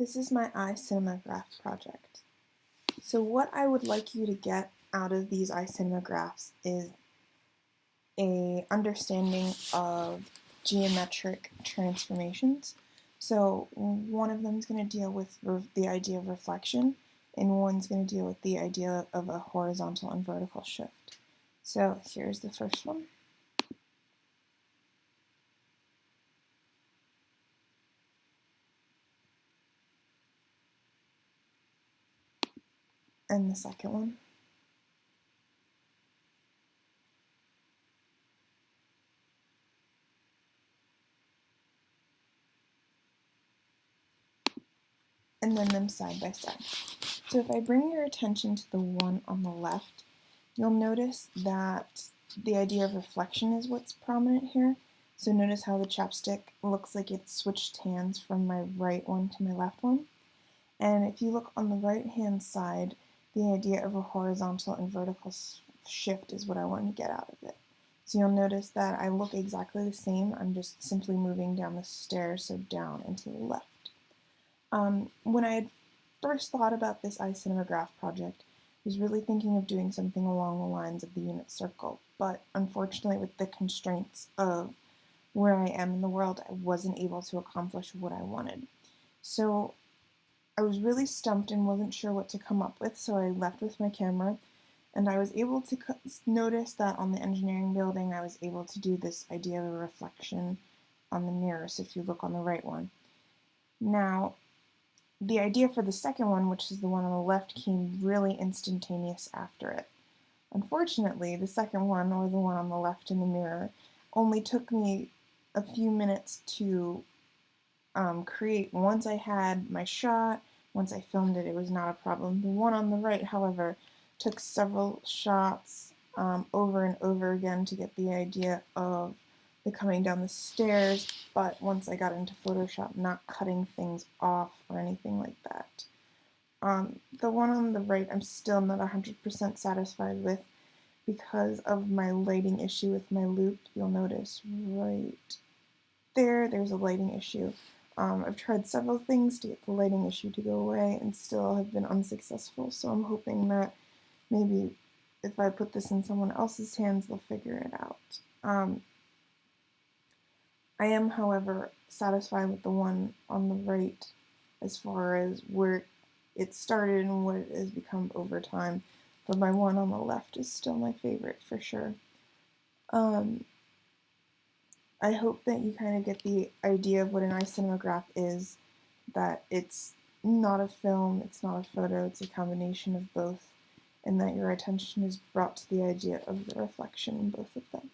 This is my iCinemagraph project. So what I would like you to get out of these iCinemagraphs is a understanding of geometric transformations. So one of them is going to deal with the idea of reflection, and one's going to deal with the idea of a horizontal and vertical shift. So here's the first one. And the second one. And then them side by side. So if I bring your attention to the one on the left, you'll notice that the idea of reflection is what's prominent here. So notice how the chapstick looks like it switched hands from my right one to my left one. And if you look on the right hand side, the idea of a horizontal and vertical shift is what I want to get out of it. So you'll notice that I look exactly the same, I'm just simply moving down the stairs, so down and to the left. When I had first thought about this iCinemagraph project, I was really thinking of doing something along the lines of the unit circle, but unfortunately with the constraints of where I am in the world, I wasn't able to accomplish what I wanted. So I was really stumped and wasn't sure what to come up with, so I left with my camera, and I was able to notice that on the engineering building I was able to do this idea of a reflection on the mirror, so if you look on the right one. Now, the idea for the second one, which is the one on the left, came really instantaneous after it. Unfortunately, the second one, or the one on the left in the mirror, only took me a few minutes to create. Once I had my shot, once I filmed it, it was not a problem. The one on the right, however, took several shots over and over again to get the idea of the coming down the stairs, but once I got into Photoshop, not cutting things off or anything like that. The one on the right, I'm still not 100% satisfied with because of my lighting issue with my loop. You'll notice right there's a lighting issue. I've tried several things to get the lighting issue to go away and still have been unsuccessful, so I'm hoping that maybe if I put this in someone else's hands, they'll figure it out. I am, however, satisfied with the one on the right as far as where it started and what it has become over time, but my one on the left is still my favorite for sure. I hope that you kind of get the idea of what an iCinemagraph is, that it's not a film, it's not a photo, it's a combination of both, and that your attention is brought to the idea of the reflection in both of them.